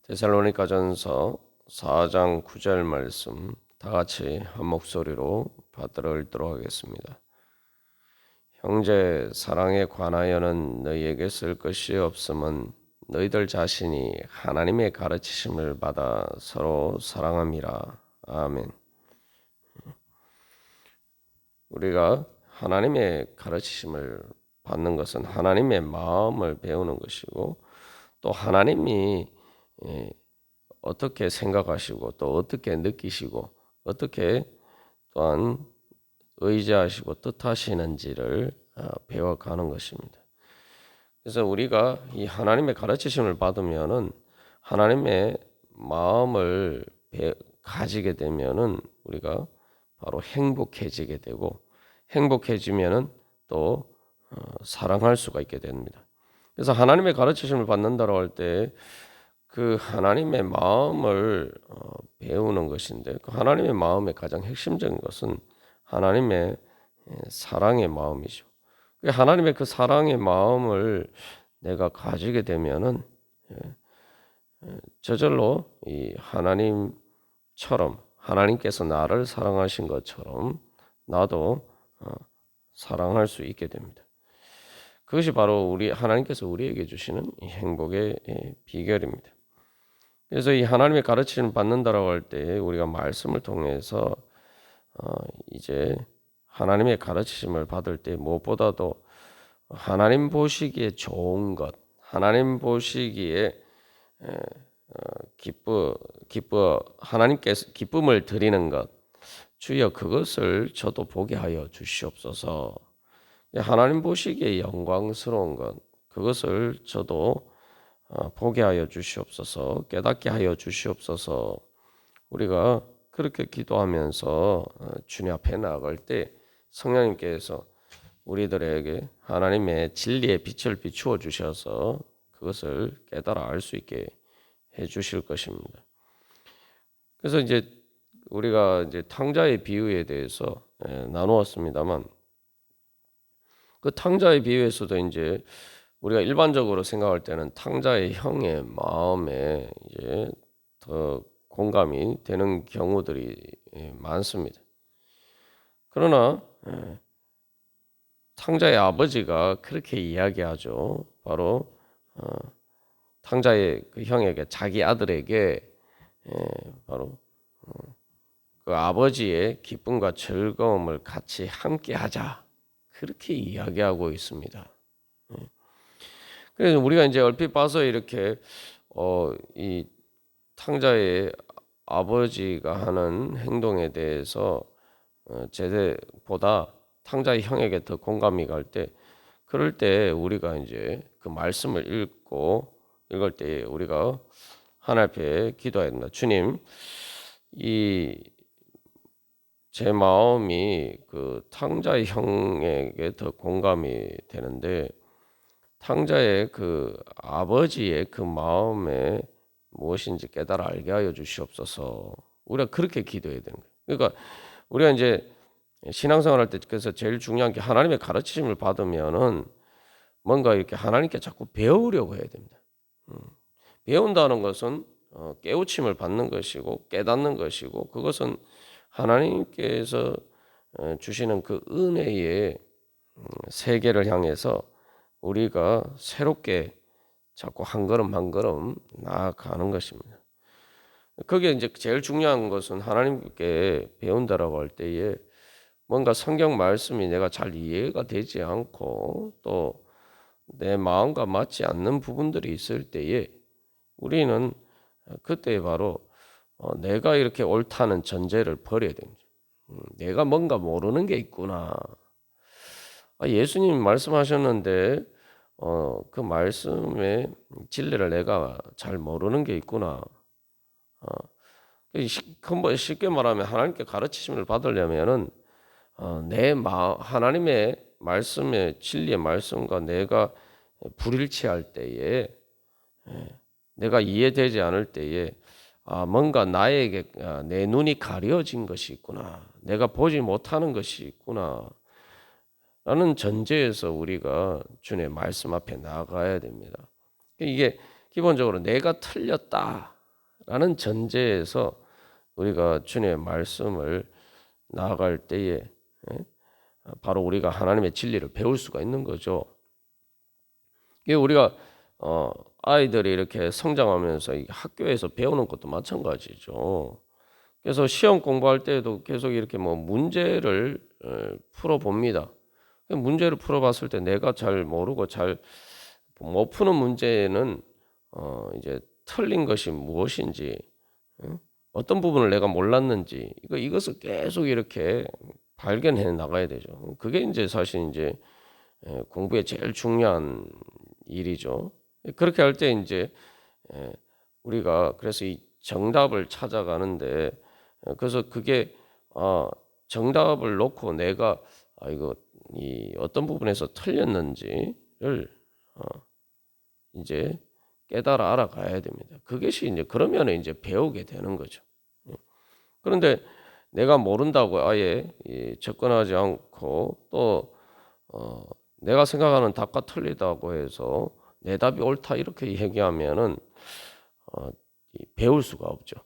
데살로니가전서 4장 9절 말씀 다 같이 한 목소리로 받들어 읽도록 하겠습니다. 형제 사랑에 관하여는 너희에게 쓸 것이 없음은 너희들 자신이 하나님의 가르치심을 받아 서로 사랑함이라. 아멘. 우리가 하나님의 가르치심을 받는 것은 하나님의 마음을 배우는 것이고, 또 하나님이 어떻게 생각하시고 또 어떻게 느끼시고 어떻게 또한 의지하시고 뜻하시는지를 배워가는 것입니다. 그래서 우리가 이 하나님의 가르치심을 받으면은 하나님의 마음을 가지게 되면은 우리가 바로 행복해지게 되고, 행복해지면은 또 사랑할 수가 있게 됩니다. 그래서 하나님의 가르치심을 받는다고 할 때 그 하나님의 마음을 배우는 것인데, 그 하나님의 마음의 가장 핵심적인 것은 하나님의 사랑의 마음이죠. 하나님의 그 사랑의 마음을 내가 가지게 되면은 저절로 이 하나님처럼, 하나님께서 나를 사랑하신 것처럼 나도 사랑할 수 있게 됩니다. 그것이 바로 우리 하나님께서 우리에게 주시는 이 행복의 비결입니다. 그래서 이 하나님의 가르침을 받는다라고 할 때 우리가 말씀을 통해서 이제 하나님의 가르치심을 받을 때 무엇보다도 하나님 보시기에 좋은 것, 하나님 보시기에 하나님께서 기쁨을 드리는 것, 주여 그것을 저도 보게 하여 주시옵소서. 하나님 보시기에 영광스러운 것, 그것을 저도 보게 하여 주시옵소서, 깨닫게 하여 주시옵소서. 우리가 그렇게 기도하면서 주님 앞에 나아갈 때 성령님께서 우리들에게 하나님의 진리의 빛을 비추어 주셔서 그것을 깨달아 알 수 있게 해 주실 것입니다. 그래서 이제 우리가 이제 탕자의 비유에 대해서 나누었습니다만, 그 탕자의 비유에서도 이제 우리가 일반적으로 생각할 때는 탕자의 형의 마음에 이제 더 공감이 되는 경우들이 많습니다. 그러나 탕자의 아버지가 그렇게 이야기하죠. 바로 탕자의 그 형에게, 자기 아들에게 바로 그 아버지의 기쁨과 즐거움을 같이 함께 하자, 그렇게 이야기하고 있습니다. 그래서 우리가 이제 얼핏 봐서 이렇게 이 탕자의 아버지가 하는 행동에 대해서 제대보다 탕자의 형에게 더 공감이 갈 때, 그럴 때 우리가 이제 그 말씀을 읽을 때 우리가 하나님 앞에 기도해야 됩니다. 주님, 제 마음이 그 탕자의 형에게 더 공감이 되는데, 탕자의 그 아버지의 그 마음에 무엇인지 깨달아 알게 하여 주시옵소서. 우리가 그렇게 기도해야 되는 거예요. 그러니까 우리가 이제 신앙생활 할 때 그래서 제일 중요한 게 하나님의 가르침을 받으면은 뭔가 이렇게 하나님께 자꾸 배우려고 해야 됩니다. 배운다는 것은 깨우침을 받는 것이고 깨닫는 것이고, 그것은 하나님께서 주시는 그 은혜의 세계를 향해서 우리가 새롭게 자꾸 한 걸음 한 걸음 나아가는 것입니다. 그게 이제 제일 중요한 것은 하나님께 배운다라고 할 때에 뭔가 성경 말씀이 내가 잘 이해가 되지 않고 또 내 마음과 맞지 않는 부분들이 있을 때에 우리는 그때 바로 내가 이렇게 옳다는 전제를 버려야 됩니다. 내가 뭔가 모르는 게 있구나. 예수님 말씀하셨는데 그 말씀의 진리를 내가 잘 모르는 게 있구나. 쉽게 말하면 하나님께 가르치심을 받으려면은 하나님의 말씀의 진리의 말씀과 내가 불일치할 때에, 내가 이해되지 않을 때에 뭔가 나에게 내 눈이 가려진 것이 있구나, 내가 보지 못하는 것이 있구나 라는 전제에서 우리가 주님의 말씀 앞에 나아가야 됩니다. 이게 기본적으로 내가 틀렸다, 라는 전제에서 우리가 주님의 말씀을 나아갈 때에 바로 우리가 하나님의 진리를 배울 수가 있는 거죠. 이게 우리가 아이들이 이렇게 성장하면서 학교에서 배우는 것도 마찬가지죠. 그래서 시험 공부할 때에도 계속 이렇게 뭐 문제를 풀어 봅니다. 문제를 풀어봤을 때 내가 잘 모르고 잘 못 푸는 문제는 이제 틀린 것이 무엇인지, 어떤 부분을 내가 몰랐는지 이것을 계속 이렇게 발견해 나가야 되죠. 그게 이제 사실 이제 공부의 제일 중요한 일이죠. 그렇게 할 때 이제 우리가 그래서 이 정답을 찾아가는데 그래서 그게 정답을 놓고 내가 이거 이 어떤 부분에서 틀렸는지를 이제 깨달아 알아가야 됩니다. 그것이 이제 그러면 이제 배우게 되는 거죠. 그런데 내가 모른다고 아예 접근하지 않고 또 내가 생각하는 답과 틀리다고 해서 내 답이 옳다 이렇게 얘기하면은 배울 수가 없죠.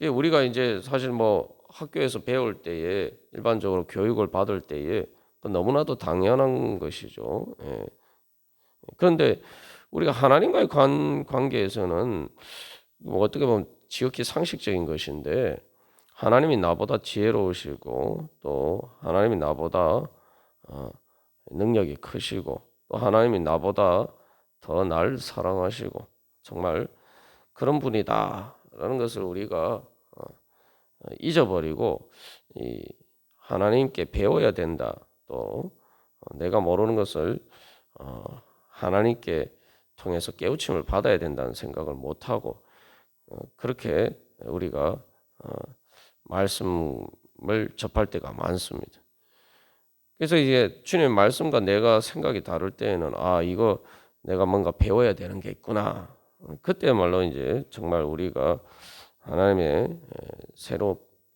우리가 이제 사실 뭐 학교에서 배울 때에 일반적으로 교육을 받을 때에 너무나도 당연한 것이죠. 예. 그런데 우리가 하나님과의 관계에서는 뭐 어떻게 보면 지극히 상식적인 것인데 하나님이 나보다 지혜로우시고 또 하나님이 나보다 능력이 크시고 또 하나님이 나보다 더 날 사랑하시고 정말 그런 분이다라는 것을 우리가 잊어버리고 이 하나님께 배워야 된다. 또 내가 모르는 것을 하나님께 통해서 깨우침을 받아야 된다는 생각을 못하고 그렇게 우리가 말씀을 접할 때가 많습니다. 그래서 이제 주님의 말씀과 내가 생각이 다를 때에는 이거 내가 뭔가 배워야 되는 게 있구나. 그때말로 이제 정말 우리가 하나님의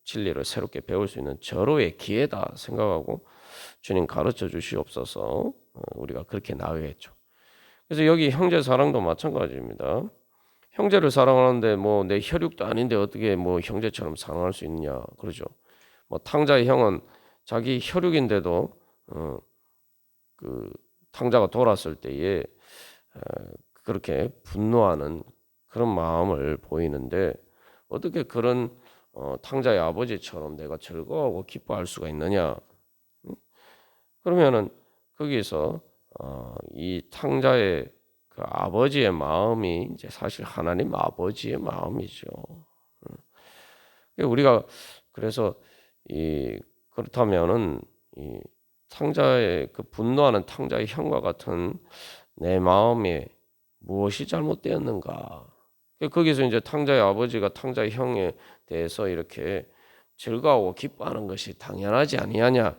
진리를 새롭게 배울 수 있는 절호의 기회다 생각하고 주님 가르쳐 주시옵소서. 우리가 그렇게 나아가겠죠. 그래서 여기 형제 사랑도 마찬가지입니다. 형제를 사랑하는데 뭐 내 혈육도 아닌데 어떻게 뭐 형제처럼 사랑할 수 있느냐 그러죠. 뭐 탕자의 형은 자기 혈육인데도 그 탕자가 돌았을 때에 그렇게 분노하는 그런 마음을 보이는데 어떻게 그런 탕자의 아버지처럼 내가 즐거워하고 기뻐할 수가 있느냐? 그러면은 거기서 이 탕자의 그 아버지의 마음이 이제 사실 하나님 아버지의 마음이죠. 우리가 그래서 그렇다면은 이 탕자의 그 분노하는 탕자의 형과 같은 내 마음에 무엇이 잘못되었는가? 거기서 이제 탕자의 아버지가 탕자의 형에 대해서 이렇게 즐거워하고 기뻐하는 것이 당연하지 아니하냐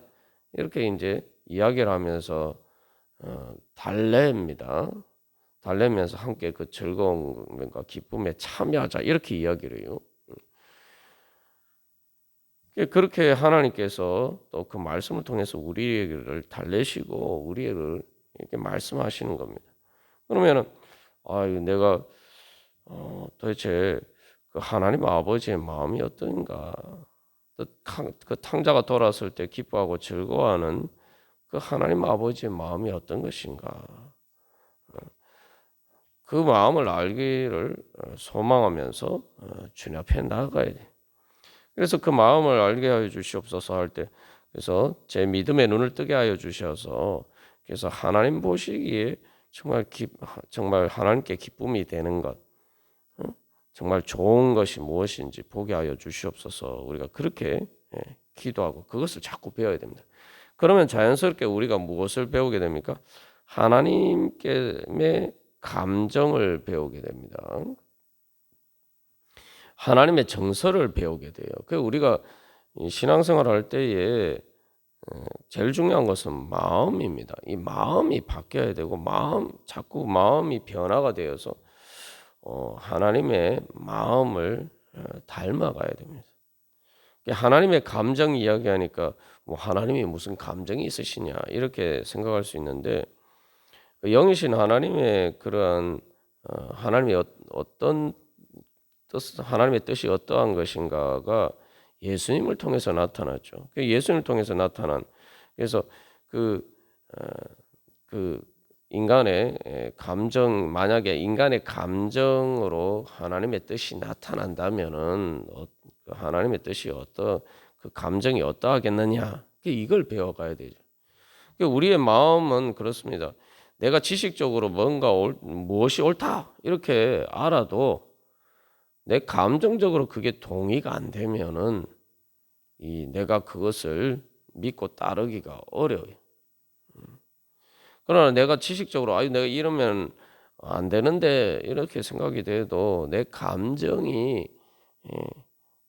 이렇게 이제 이야기를 하면서 달래입니다. 달래면서 함께 그 즐거움과 기쁨에 참여하자 이렇게 이야기를 해요. 그렇게 하나님께서 또 그 말씀을 통해서 우리를 달래시고 우리를 이렇게 말씀하시는 겁니다. 그러면은 내가 도대체 그 하나님 아버지의 마음이 어떤가? 그 탕자가 돌아왔을 때 기뻐하고 즐거워하는 그 하나님 아버지의 마음이 어떤 것인가? 그 마음을 알기를 소망하면서 주님 앞에 나아가야 돼. 그래서 그 마음을 알게 하여 주시옵소서 할 때, 그래서 제 믿음의 눈을 뜨게 하여 주셔서, 그래서 하나님 보시기에 정말 하나님께 기쁨이 되는 것, 정말 좋은 것이 무엇인지 보게 하여 주시옵소서. 우리가 그렇게 기도하고 그것을 자꾸 배워야 됩니다. 그러면 자연스럽게 우리가 무엇을 배우게 됩니까? 하나님께 감정을 배우게 됩니다. 하나님의 정서를 배우게 돼요. 그 우리가 신앙생활 할 때에 제일 중요한 것은 마음입니다. 이 마음이 바뀌어야 되고 자꾸 마음이 변화가 되어서 하나님의 마음을 닮아가야 됩니다. 하나님의 감정 이야기하니까 뭐 하나님이 무슨 감정이 있으시냐 이렇게 생각할 수 있는데 영이신 하나님의 그러한 하나님이 어떤 하나님의 뜻이 어떠한 것인가가 예수님을 통해서 나타났죠. 예수님을 통해서 나타난 그래서 그, 어, 그 인간의 감정 만약에 인간의 감정으로 하나님의 뜻이 나타난다면은 하나님의 뜻이 그 감정이 어떠하겠느냐 이걸 배워가야 되죠. 우리의 마음은 그렇습니다. 내가 지식적으로 무엇이 옳다 이렇게 알아도 내 감정적으로 그게 동의가 안 되면은 내가 그것을 믿고 따르기가 어려워요. 그러나 내가 지식적으로 내가 이러면 안 되는데 이렇게 생각이 돼도 내 감정이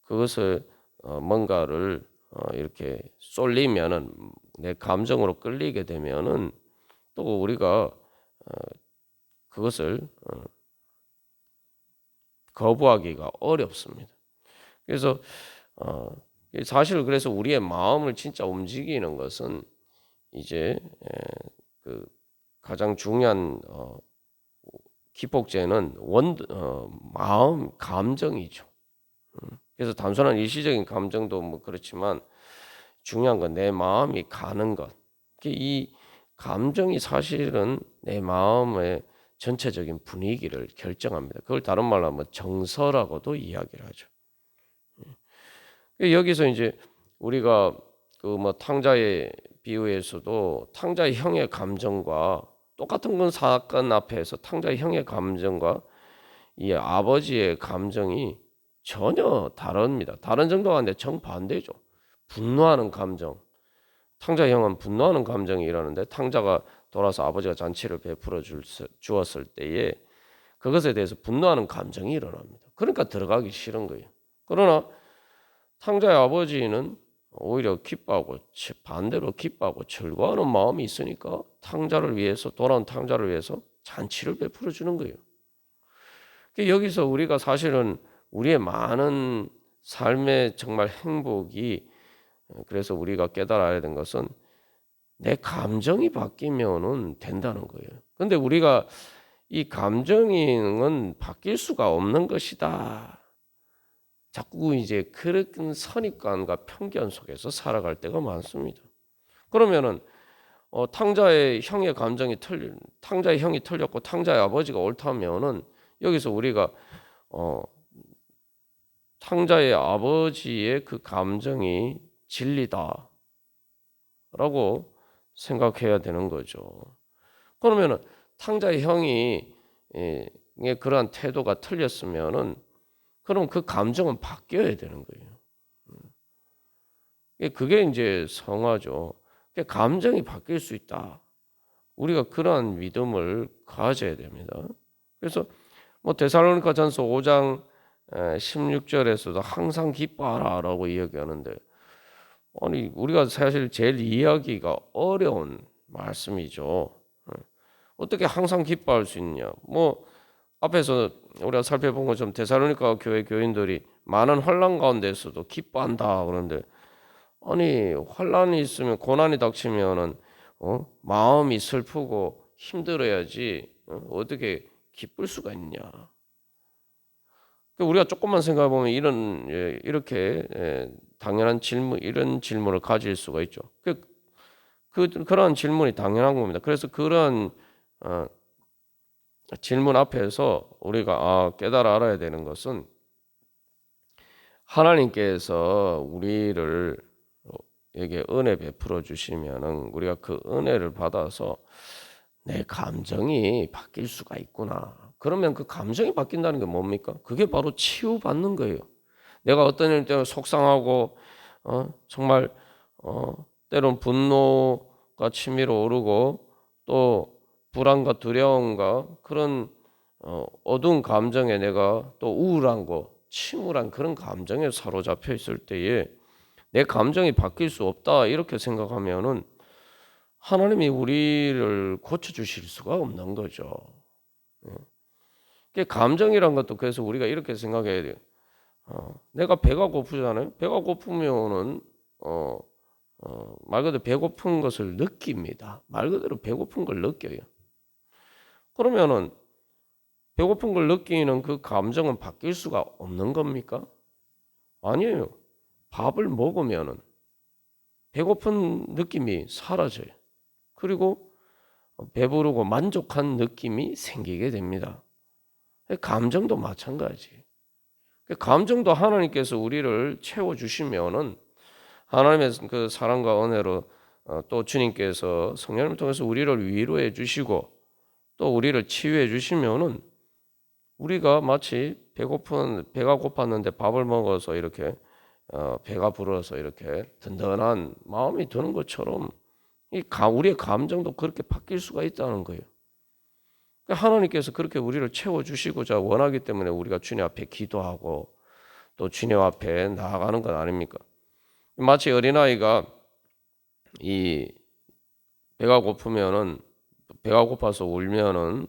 그것을 뭔가를 이렇게 쏠리면은 내 감정으로 끌리게 되면은 또 우리가 그것을 거부하기가 어렵습니다. 그래서 사실 그래서 우리의 마음을 진짜 움직이는 것은 이제 그 가장 중요한 기폭제는 마음 감정이죠. 그래서 단순한 일시적인 감정도 뭐 그렇지만 중요한 건 내 마음이 가는 것. 이 감정이 사실은 내 마음의 전체적인 분위기를 결정합니다. 그걸 다른 말로 하면 정서라고도 이야기를 하죠. 여기서 이제 우리가 그 뭐 탕자의 비유에서도 탕자의 형의 감정과 똑같은 건 사건 앞에서 탕자의 형의 감정과 이 아버지의 감정이 전혀 다릅니다. 다른 정도가 아닌데 정반대죠. 분노하는 감정. 탕자의 형은 분노하는 감정이 일어나는데 탕자가 돌아서 아버지가 잔치를 베풀어 주었을 때에 그것에 대해서 분노하는 감정이 일어납니다. 그러니까 들어가기 싫은 거예요. 그러나 탕자의 아버지는 오히려 기뻐하고 반대로 기뻐하고 즐거워하는 마음이 있으니까 돌아온 탕자를 위해서 잔치를 베풀어 주는 거예요. 여기서 우리가 사실은 우리의 많은 삶의 정말 행복이 그래서 우리가 깨달아야 되는 것은 내 감정이 바뀌면은 된다는 거예요. 근데 우리가 이 감정은 바뀔 수가 없는 것이다. 자꾸 이제 그런 선입관과 편견 속에서 살아갈 때가 많습니다. 그러면은 탕자의 형의 탕자의 형이 틀렸고 탕자의 아버지가 옳다면은 여기서 우리가 탕자의 아버지의 그 감정이 진리다라고 생각해야 되는 거죠. 그러면은 탕자의 형이 그러한 태도가 틀렸으면은 그럼 그 감정은 바뀌어야 되는 거예요. 그게 이제 성화죠. 감정이 바뀔 수 있다. 우리가 그러한 믿음을 가져야 됩니다. 그래서 뭐 데살로니가전서 5장 16절에서도 항상 기뻐하라라고 이야기하는데 아니 우리가 사실 제일 이해하기가 어려운 말씀이죠. 어떻게 항상 기뻐할 수 있냐? 뭐 앞에서 우리가 살펴본 것처럼 데살로니가 교회 교인들이 많은 환난 가운데서도 기뻐한다 그러는데 아니 환난이 있으면 고난이 닥치면은 마음이 슬프고 힘들어야지 어떻게 기쁠 수가 있냐? 우리가 조금만 생각해 보면 이렇게 당연한 질문 이런 질문을 가질 수가 있죠. 그러한 질문이 당연한 겁니다. 그래서 그러한 질문 앞에서 우리가 깨달아 알아야 되는 것은 하나님께서 우리를 에게 은혜 베풀어 주시면은 우리가 그 은혜를 받아서 내 감정이 바뀔 수가 있구나. 그러면 그 감정이 바뀐다는 게 뭡니까? 그게 바로 치유받는 거예요. 내가 어떤 일 때문에 속상하고 정말 때론 분노가 치밀어 오르고 또 불안과 두려움과 그런 어두운 감정에 내가 또 우울한 거, 침울한 그런 감정에 사로잡혀 있을 때에 내 감정이 바뀔 수 없다 이렇게 생각하면은 하나님이 우리를 고쳐주실 수가 없는 거죠. 감정이란 것도 그래서 우리가 이렇게 생각해야 돼요. 내가 배가 고프잖아요. 배가 고프면은 말 그대로 배고픈 것을 느낍니다. 말 그대로 배고픈 걸 느껴요. 그러면은 배고픈 걸 느끼는 그 감정은 바뀔 수가 없는 겁니까? 아니에요. 밥을 먹으면은 배고픈 느낌이 사라져요. 그리고 배부르고 만족한 느낌이 생기게 됩니다. 감정도 마찬가지. 감정도 하나님께서 우리를 채워주시면은 하나님의 그 사랑과 은혜로 또 주님께서 성령을 통해서 우리를 위로해 주시고 또 우리를 치유해 주시면은 우리가 마치 배가 고팠는데 밥을 먹어서 이렇게 배가 불어서 이렇게 든든한 마음이 드는 것처럼 우리의 감정도 그렇게 바뀔 수가 있다는 거예요. 하나님께서 그렇게 우리를 채워주시고자 원하기 때문에 우리가 주님 앞에 기도하고 또 주님 앞에 나아가는 것 아닙니까? 마치 어린아이가 이 배가 고파서 울면은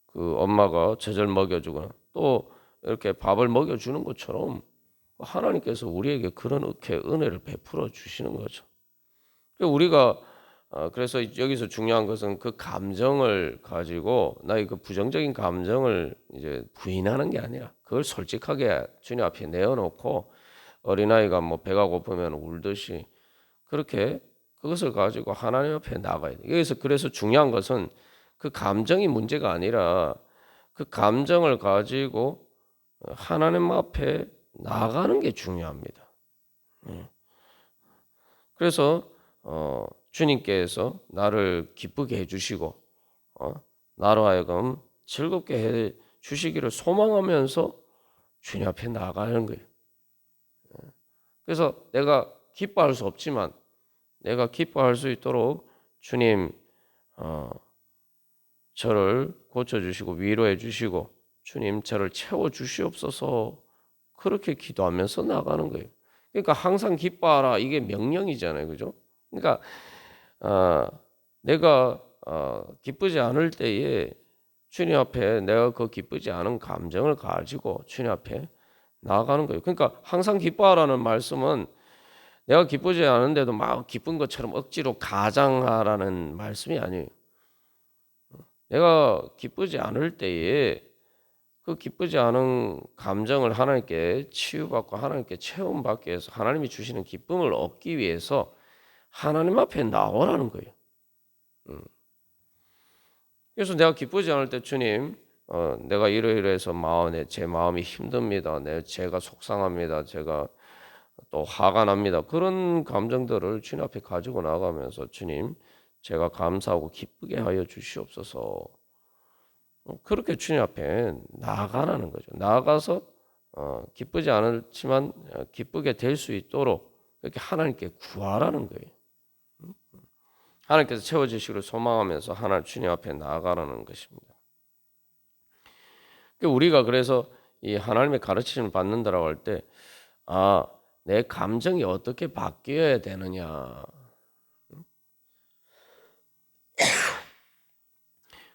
그 엄마가 젖을 먹여주거나 또 이렇게 밥을 먹여주는 것처럼 하나님께서 우리에게 그런 은혜를 베풀어 주시는 거죠. 우리가 그래서 여기서 중요한 것은 그 감정을 가지고 나의 그 부정적인 감정을 이제 부인하는 게 아니라 그걸 솔직하게 주님 앞에 내어놓고 어린아이가 뭐 배가 고프면 울듯이 그렇게 그것을 가지고 하나님 앞에 나가야 돼. 여기서 그래서 중요한 것은 그 감정이 문제가 아니라 그 감정을 가지고 하나님 앞에 나가는 게 중요합니다. 그래서 주님께서 나를 기쁘게 해주시고 나로 하여금 즐겁게 해 주시기를 소망하면서 주님 앞에 나가는 거예요. 그래서 내가 기뻐할 수 없지만 내가 기뻐할 수 있도록 주님 저를 고쳐주시고 위로해 주시고 주님 저를 채워주시옵소서 그렇게 기도하면서 나가는 거예요. 그러니까 항상 기뻐하라 이게 명령이잖아요. 그죠? 그러니까 내가 기쁘지 않을 때에 주님 앞에 내가 그 기쁘지 않은 감정을 가지고 주님 앞에 나아가는 거예요. 그러니까 항상 기뻐하라는 말씀은 내가 기쁘지 않은데도 막 기쁜 것처럼 억지로 가장하라는 말씀이 아니에요. 내가 기쁘지 않을 때에 그 기쁘지 않은 감정을 하나님께 치유받고 하나님께 체험받기 위해서 하나님이 주시는 기쁨을 얻기 위해서 하나님 앞에 나오라는 거예요. 그래서 내가 기쁘지 않을 때 주님 내가 이러이러해서 제 마음이 힘듭니다. 제가 속상합니다. 제가 또 화가 납니다. 그런 감정들을 주님 앞에 가지고 나가면서 주님 제가 감사하고 기쁘게 하여 주시옵소서. 그렇게 주님 앞에 나아가라는 거죠. 나아가서 기쁘지 않지만 기쁘게 될 수 있도록 이렇게 하나님께 구하라는 거예요. 하나님께서 채워주시기를 소망하면서 하나님 주님 앞에 나아가라는 것입니다. 우리가 그래서 이 하나님의 가르침을 받는다라고 할 때 내 감정이 어떻게 바뀌어야 되느냐.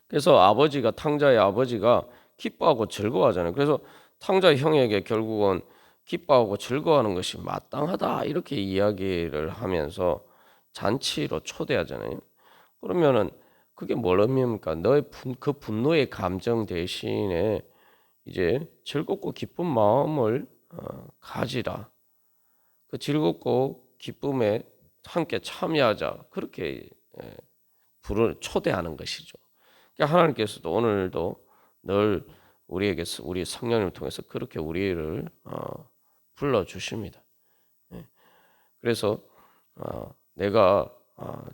그래서 탕자의 아버지가 기뻐하고 즐거워하잖아요. 그래서 탕자의 형에게 결국은 기뻐하고 즐거워하는 것이 마땅하다 이렇게 이야기를 하면서 잔치로 초대하잖아요. 그러면은 그게 뭘 의미합니까? 너의 그 분노의 감정 대신에 이제 즐겁고 기쁜 마음을 가지라. 그 즐겁고 기쁨에 함께 참여하자. 그렇게 초대하는 것이죠. 그러니까 하나님께서도 오늘도 늘 우리 성령님을 통해서 그렇게 우리를 불러 주십니다. 그래서 내가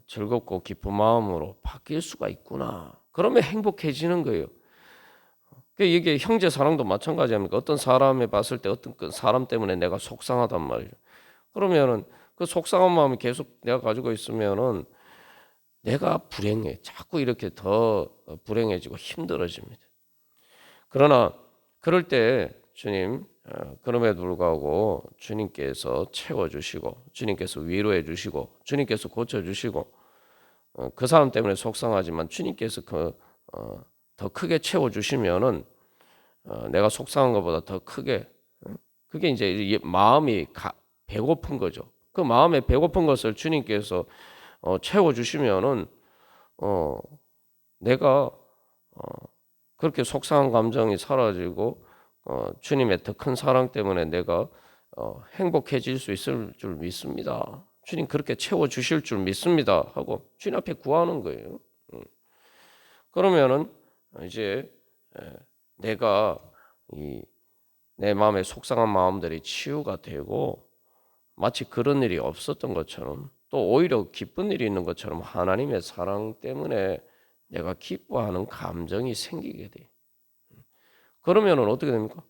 즐겁고 기쁜 마음으로 바뀔 수가 있구나. 그러면 행복해지는 거예요. 이게 형제 사랑도 마찬가지 아닙니까? 어떤 사람에 봤을 때 어떤 그 사람 때문에 내가 속상하단 말이죠. 그러면은 그 속상한 마음이 계속 내가 가지고 있으면은 내가 불행해. 자꾸 이렇게 더 불행해지고 힘들어집니다. 그러나 그럴 때 주님 그럼에도 불구하고 주님께서 채워주시고 주님께서 위로해 주시고 주님께서 고쳐주시고 그 사람 때문에 속상하지만 주님께서 더 크게 채워주시면은 내가 속상한 것보다 더 크게 그게 이제 마음이 배고픈 거죠. 그 마음에 배고픈 것을 주님께서 채워주시면은 내가 그렇게 속상한 감정이 사라지고 주님의 더 큰 사랑 때문에 내가 행복해질 수 있을 줄 믿습니다. 주님 그렇게 채워 주실 줄 믿습니다. 하고 주님 앞에 구하는 거예요. 그러면은 이제 내가 내 마음의 속상한 마음들이 치유가 되고 마치 그런 일이 없었던 것처럼 또 오히려 기쁜 일이 있는 것처럼 하나님의 사랑 때문에 내가 기뻐하는 감정이 생기게 돼. 그러면은 어떻게 됩니까?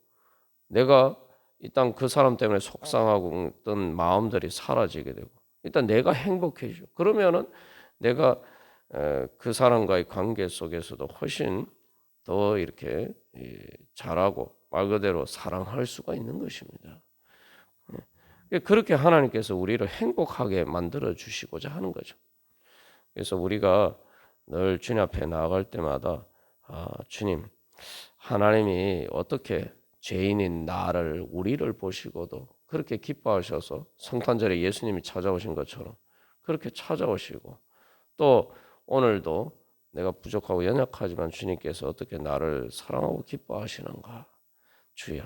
내가 일단 그 사람 때문에 속상하고 어떤 마음들이 사라지게 되고 일단 내가 행복해져. 그러면은 내가 그 사람과의 관계 속에서도 훨씬 더 이렇게 잘하고 말 그대로 사랑할 수가 있는 것입니다. 그렇게 하나님께서 우리를 행복하게 만들어 주시고자 하는 거죠. 그래서 우리가 늘 주님 앞에 나아갈 때마다 주님, 하나님이 어떻게 죄인인 나를 우리를 보시고도 그렇게 기뻐하셔서 성탄절에 예수님이 찾아오신 것처럼 그렇게 찾아오시고 또 오늘도 내가 부족하고 연약하지만 주님께서 어떻게 나를 사랑하고 기뻐하시는가. 주여,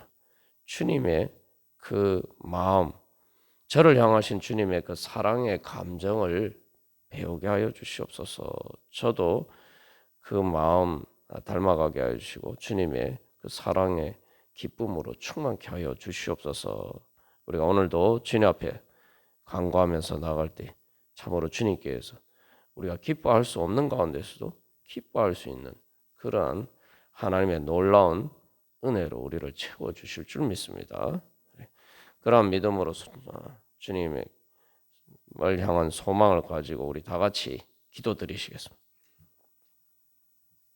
주님의 그 마음, 저를 향하신 주님의 그 사랑의 감정을 배우게 하여 주시옵소서. 저도 그 마음 닮아가게 하여 주시고 주님의 그 사랑의 기쁨으로 충만케 하여 주시옵소서. 우리가 오늘도 주님 앞에 간구하면서 나갈 때 참으로 주님께서 우리가 기뻐할 수 없는 가운데서도 기뻐할 수 있는 그러한 하나님의 놀라운 은혜로 우리를 채워 주실 줄 믿습니다. 그러한 믿음으로 주님을 향한 소망을 가지고 우리 다 같이 기도드리시겠습니다.